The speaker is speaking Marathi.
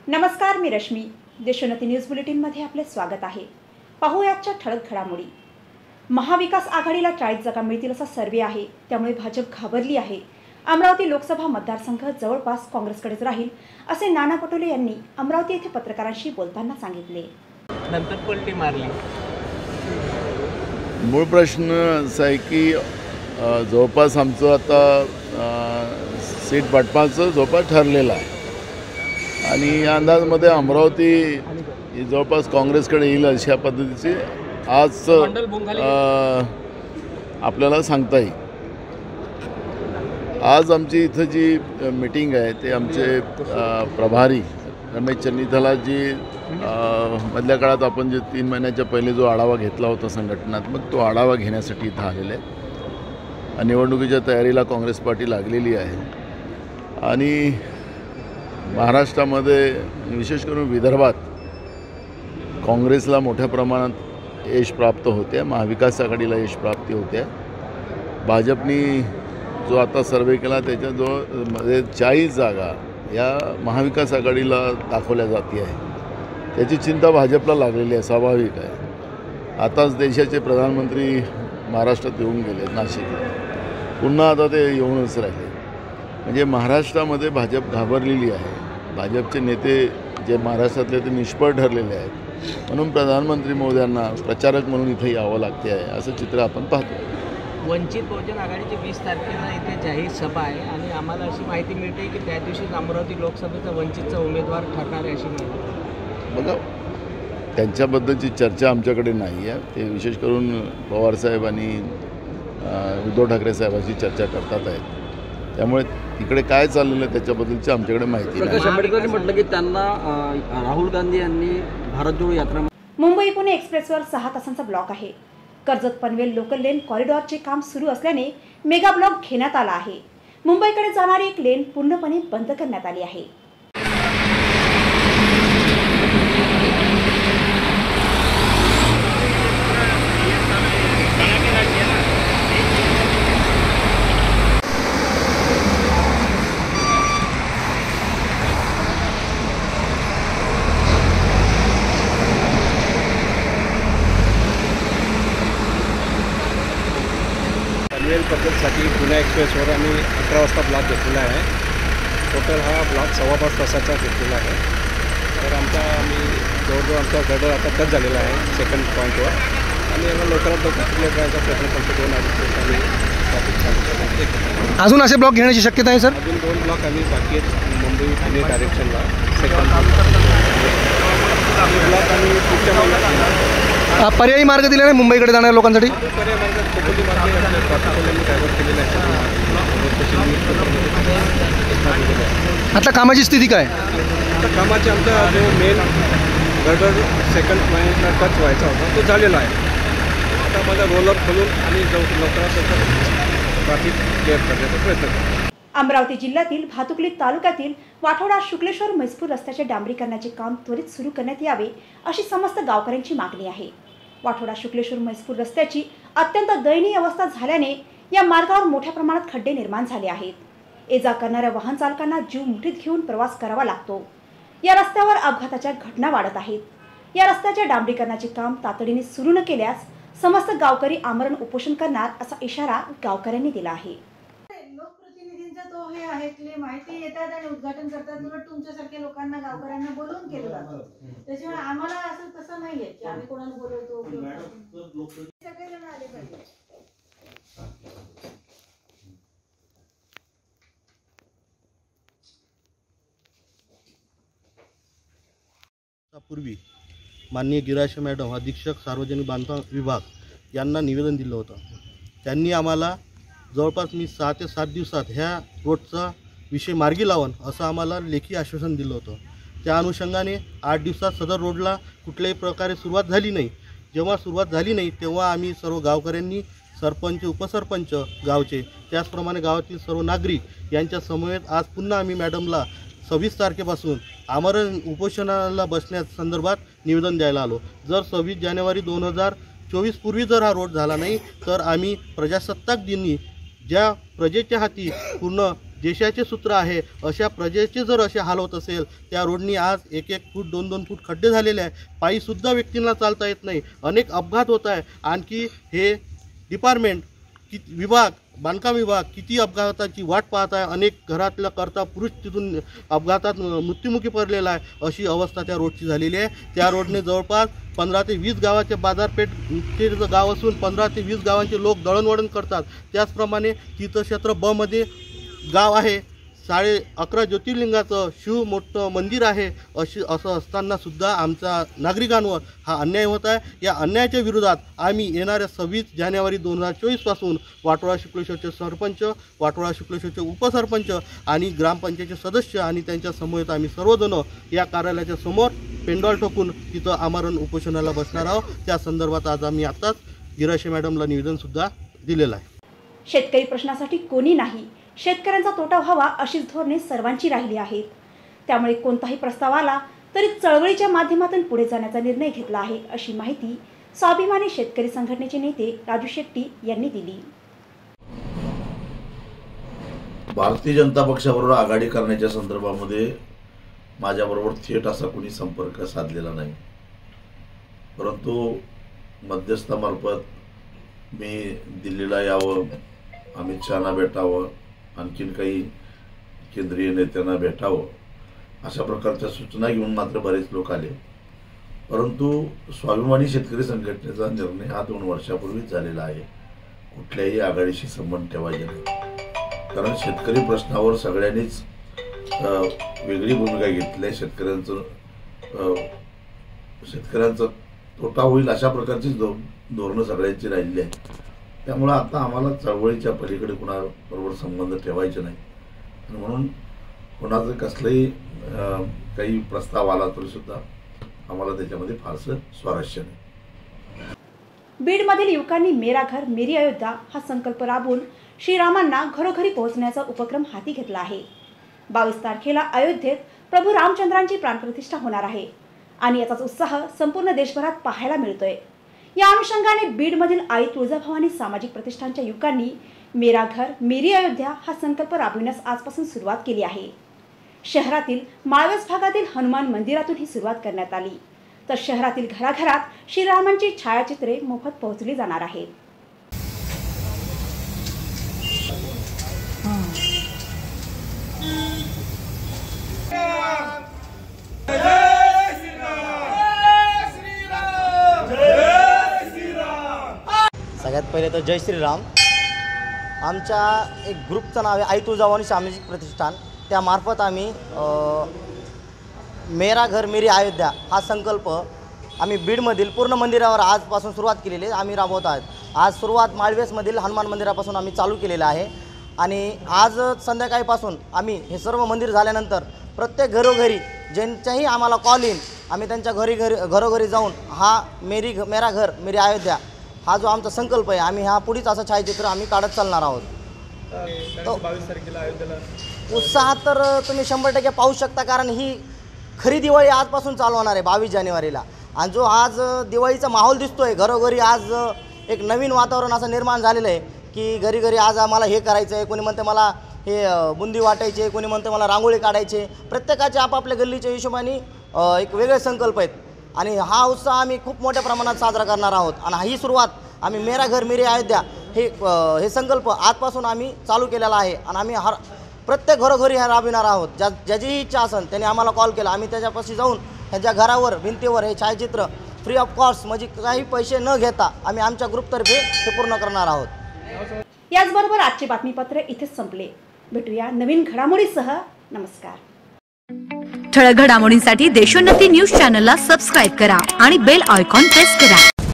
नमस्कार, मी रश्मी. देशोन्नती न्यूज बुलेटिनमध्ये आपले स्वागत आहे. पाहूयाच्या ठळक घडामोडी. महाविकास आघाडीला 40 जागा मिळतील असा सर्वे आहे, त्यामुळे भाजप घाबरली आहे. अमरावती लोकसभा मतदारसंघ जवळपास काँग्रेसकडेच राहील असे नाना पटोले यांनी अमरावती येथे पत्रकारांशी बोलताना सांगितले. नंतर पलटी मारली. मूळ प्रश्न असा आहे की जवळपास आमचं आता सीट वाटपाचं जवळपास ठरलेलं आहे आणि या अंदाजामध्ये अमरावती जवळपास काँग्रेसकडे येईल अशा पद्धतीचे आज आपल्याला सांगता येईल. आज आमची इथं जी मीटिंग आहे ते आमचे प्रभारी रमेश चन्नीथलाजी मधल्या काळात आपण जे 3 महिन्याच्या पहिले जो आढावा घेतला होता संघटनात्मक, तो आढावा घेण्यासाठी इथं आलेले आहे. निवडणुकीच्या तयारीला काँग्रेस पार्टी लागलेली आहे आणि महाराष्ट्रामध्ये विशेष करून विदर्भात काँग्रेसला मोठ्या प्रमाणात यश प्राप्त होते, महाविकास आघाडीला यश प्राप्ती होते. भाजपनी जो आता सर्वे केला त्याच्याजवळ 40 जागा या महाविकास आघाडीला दाखवल्या जाते आहे. त्याची चिंता भाजपला लागलेली आहे, स्वाभाविक आहे. आताच देशाचे प्रधानमंत्री महाराष्ट्रात येऊन गेले नाशिकला, पुन्हा आता ते येऊनच राहिले. म्हणजे महाराष्ट्रामध्ये भाजप घाबरलेली आहे. भाजपचे नेते जे महाराष्ट्रातले ते निष्फळ ठरलेले आहेत, म्हणून प्रधानमंत्री मोदयांना प्रचारक म्हणून इथे यावं लागते आहे, असं चित्र आपण पाहतो. वंचित बहुजन आघाडीची 20 तारखेला इथे जाहीर सभा आहे आणि आम्हाला अशी माहिती मिळते की त्या दिवशी अमरावती लोकसभेचा वंचितचा उमेदवार ठरणार आहे अशी माहिती. बघा, त्यांच्याबद्दलची चर्चा आमच्याकडे नाही आहे. ते विशेष करून पवारसाहेब आणि उद्धव ठाकरे साहेबांची चर्चा करतात आहेत, त्यामुळे तिकडे काय चाललेलं आहे त्याच्याबद्दलची आमच्याकडे माहिती नाही. प्रकाश आंबेडकरांनी म्हटलं की त्यांना राहुल गांधी यांनी भारत जोडो यात्रा. मुंबई पुणे एक्सप्रेसवर 6 तासांचा ब्लॉक आहे. कर्जत पनवेल लोकल लेन कॉरिडॉरचे काम सुरू असल्याने मेगा ब्लॉक घेण्यात आला आहे. मुंबईकडे जाणारी एक लेन पूर्णपणे बंद करण्यात आली आहे. पनवेल कर्जतसाठी पुणे एक्सप्रेसवर आम्ही 11 वाजता ब्लॉक घेतलेला आहे. टोटल हा ब्लॉक 2.25 तासाचा घेतलेला आहे. तर आम्ही जवळजवळ आमचा गडर आता टच झालेला आहे सेकंड पॉईंटवर आणि याला लवकरात लवकर क्लिअर करायचा प्रयत्न करतो. 2-2.5 आम्ही ट्रॅफिक चालू. अजून असे ब्लॉक घेण्याची शक्यता आहे सर? अजून 2 ब्लॉक आम्ही बाकी आहेत मुंबई ठाणे डायरेक्शनला. सेकंड ब्लॉक आम्ही पुढच्या महिन्यात पर्यायी मार्ग दिला नाही मुंबईकडे जाणाऱ्या लोकांसाठी. पर्याय मार्ग खोपोली मार्ग ट्रॉफिकवाल्यांनी डायव्हर्ट केलेला आहे. आता कामाची स्थिती काय? आता कामाचे आमचा जो मेन गडर सेकंड पॉईंटला टच व्हायचा होता तो झालेला आहे. आता माझा रोलर खोलून आणि लवकरात लवकर ट्रॅफिक क्लिअर करण्याचा प्रयत्न करतो. अमरावती जिल्ह्यातील भातुकली तालुक्यातील वाठोडा शुक्लेश्वर म्हैसपूर रस्त्याचे डांबरीकरणाचे काम त्वरित सुरू करण्यात यावे अशी समस्त गावकऱ्यांची मागणी आहे. वाठोडा शुक्लेश्वर म्हैसपूर रस्त्याची अत्यंत दयनीय अवस्था झाल्याने या मार्गावर मोठ्या प्रमाणात खड्डे निर्माण झाले आहेत. ये जा करणाऱ्या वाहन चालकांना जीव मुठीत घेऊन प्रवास करावा लागतो. या रस्त्यावर अपघाताच्या घटना वाढत आहेत. या रस्त्याच्या डांबरीकरणाचे काम तातडीने सुरू न केल्यास समस्त गावकरी आमरण उपोषण करणार असा इशारा गावकऱ्यांनी दिला आहे. लोकप्रतिनिधींचा तो हे आहे की माहिती येतात आणि उद्घाटन करतात, उलट तुमच्यासारख्या लोकांना गावकऱ्यांना बोलवून केलं जातं. त्याच्यामुळे आम्हाला असं तसं नाहीये की आम्ही कोणाला बोलवतो. सगळेजण आले पाहिजे. पूर्वी माननीय गिराशे मॅडम अधीक्षक सार्वजनिक बांधकाम विभाग यांना निवेदन दिलं होतं. त्यांनी आम्हाला जवळपास 6 ते 7 दिवसात ह्या रोडचा विषय मार्गी लावून असं आम्हाला लेखी आश्वासन दिलं होतं. त्या अनुषंगाने 8 दिवसात सदर रोडला कुठल्याही प्रकारे सुरुवात झाली नाही. जेव्हा सुरुवात झाली नाही तेव्हा आम्ही सर्व गावकऱ्यांनी सरपंच उपसरपंच गावचे त्याचप्रमाणे गावातील सर्व नागरिक यांच्या समवेत आज पुन्हा आम्ही मॅडमला 26 तारखेपासून आमरण उपोषणाला बसण्यासंदर्भात निवेदन द्यायला आलो. जर 26 जानेवारी 2024 पूर्वी जर हा रोड झाला नाही तर आम्ही प्रजासत्ताक दिनी ज्या प्रजेच्या हाती पूर्ण देशाचे सूत्र आहे, अशा प्रजेचे जर असे हाल होत असेल, त्या रोडनी आज 1-1 फूट 2-2 फूट खड्डे झालेले आहे, पायीसुद्धा व्यक्तींना चालता येत नाही, अनेक अपघात होत आहे. आणखी हे डिपार्टमेंट विभाग, बांधकाम विभाग किती अपघाताची वाट पाहत आहे. अनेक घरातला करता पुरुष तिथून अपघातात मृत्युमुखी पडलेला आहे. अशी अवस्था त्या रोडची झालेली आहे. त्या रोडने जवळपास 15 ते 20 गावाचे बाजारपेठ गाव असून 15 ते 20 गावांचे लोक दळणवळण करतात. त्याचप्रमाणे तीर्थक्षेत्र ब मध्ये गाव आहे, 11.5 ज्योतिर्लिंगाचं शिव मोठं मंदिर आहे. असं असताना सुद्धा आमचा नागरिकांवर हा अन्याय होत आहे. या अन्यायाच्या विरोधात आम्ही येणाऱ्या 26 जानेवारी 2024 पासून वाटोळा शुक्लेश्वरचे सरपंच, वाटोळा शुक्लेश्वरचे उपसरपंच आणि ग्रामपंचायतचे सदस्य आणि त्यांच्या समवेत आम्ही सर्वजण या कार्यालयाच्या समोर पेंडॉल ठोकून तिथं आमरण उपोषणाला बसणार आहोत. त्या संदर्भात आज आम्ही आत्ताच गिराशे मॅडमला निवेदनसुद्धा दिलेलं आहे. शेतकरी प्रश्नासाठी कोणी नाही, शेतकऱ्यांचा तोटा व्हावा अशीच धोरणे सर्वांची राहिली आहेत. त्यामुळे कोणताही प्रस्ताव आला तरी चळवळीच्या माध्यमातून पुढे जाण्याचा निर्णय घेतला आहे, अशी माहिती स्वाभिमानी शेतकरी संघटनेचे नेते राजू शेट्टी यांनी दिली. भारतीय जनता पक्षाबरोबर आघाडी करण्याच्या संदर्भामध्ये माझ्याबरोबर थेट असा कोणी संपर्क साधलेला नाही, परंतु मध्यस्थामार्फत मी दिल्लीला यावं, अमित शहाना भेटावं, आणखीन काही केंद्रीय नेत्यांना भेटावं अशा प्रकारच्या सूचना घेऊन मात्र बरेच लोक आले. परंतु स्वाभिमानी शेतकरी संघटनेचा निर्णय हा 2 वर्षापूर्वीच झालेला आहे. कुठल्याही आघाडीशी संबंध ठेवायचे नाही, कारण शेतकरी प्रश्नावर सगळ्यांनीच वेगळी भूमिका घेतली आहे. शेतकऱ्यांचा तोटा होईल अशा प्रकारची धोरणं सगळ्यांची राहिली आहेत. त्यामुळे आता आम्हाला चळवळीच्या पलीकडे कुणाबरोबर संबंध ठेवायचे नाही, आणि म्हणून कोणाचं कसलंही काही प्रस्ताव आला तरी सुद्धा आम्हाला त्याच्यामध्ये फारसं स्वारस्य नाही. बीडमधील युवकांनी मेरा घर मेरी अयोध्या हा संकल्प राबवून श्रीरामांना घरोघरी पोहोचण्याचा उपक्रम हाती घेतला आहे. 22 तारखेला अयोध्येत प्रभू रामचंद्रांची प्राणप्रतिष्ठा होणार आहे आणि याचाच उत्साह संपूर्ण देशभरात पाहायला मिळतोय. या अनुषंगाने बीडमधील आई तुळजाभवानी सामाजिक प्रतिष्ठानच्या युवकांनी मेरा घर मेरी अयोध्या हा संकल्प राबविण्यास आजपासून सुरुवात केली आहे. शहरातील माळवेस भागातील हनुमान मंदिरातून ही सुरुवात करण्यात आली, तर शहरातील घराघरात श्रीरामांची छायाचित्रे मोफत पोहोचली जाणार आहेत. सगळ्यात पहिले तर जय श्रीराम. आमच्या एक ग्रुपचं नाव आहे आई तुळजाभवानी सामाजिक प्रतिष्ठान. त्यामार्फत आम्ही मेरा घर मेरी अयोध्या हा संकल्प आम्ही बीडमधील पूर्ण मंदिरावर आजपासून सुरुवात केलेली आहे. आम्ही राबवत आहोत. आज सुरुवात माळवेसमधील हनुमान मंदिरापासून आम्ही चालू केलेलं आहे आणि आज संध्याकाळीपासून आम्ही हे सर्व मंदिर झाल्यानंतर प्रत्येक घरोघरी ज्यांच्याही आम्हाला कॉल येईल, आम्ही त्यांच्या घरोघरी जाऊन हा मेरा घर मेरी अयोध्या हा जो आमचा संकल्प आहे, आम्ही हा पुढेच असं छायाचित्र आम्ही काढत चालणार आहोत. 22 तारखेला अयोध्येला उत्साहात तर तुम्ही 100% पाहू शकता, कारण ही खरी दिवाळी आजपासून चालू होणार आहे 22 जानेवारीला. आणि जो आज दिवाळीचा माहोल दिसतोय घरोघरी, आज एक नवीन वातावरण असं निर्माण झालेलं आहे की घरी घरी आज आम्हाला हे करायचं आहे, कोणी म्हणते मला हे बुंदी वाटायचे, कोणी म्हणते मला रांगोळी काढायचे. प्रत्येकाचे आपापल्या गल्लीच्या हिशोबाने एक वेगळे संकल्प आहेत आणि हा उत्साह आम्ही खूप मोठ्या प्रमाणात साजरा करणार आहोत. आणि ही सुरुवात आम्ही मेरा घर मेरी अयोध्या हे संकल्प आजपासून आम्ही चालू केलेला आहे आणि आम्ही प्रत्येक घरोघरी हे राबविणार आहोत. ज्याची इच्छा असेल त्याने आम्हाला कॉल केला, आम्ही त्याच्यापाशी जाऊन ह्याच्या घरावर भिंतीवर हे छायाचित्र फ्री ऑफ कॉस्ट म्हणजे काही पैसे न घेता आम्ही आमच्या ग्रुपतर्फे हे पूर्ण करणार आहोत. याचबरोबर आजचे बातमीपत्र इथेच संपले. भेटूया नवीन घडामोडीसह. नमस्कार. ठळक घडामोडींसाठी देशोन्नती न्यूज चॅनलला सबस्क्राईब करा आणि बेल आयकॉन प्रेस करा.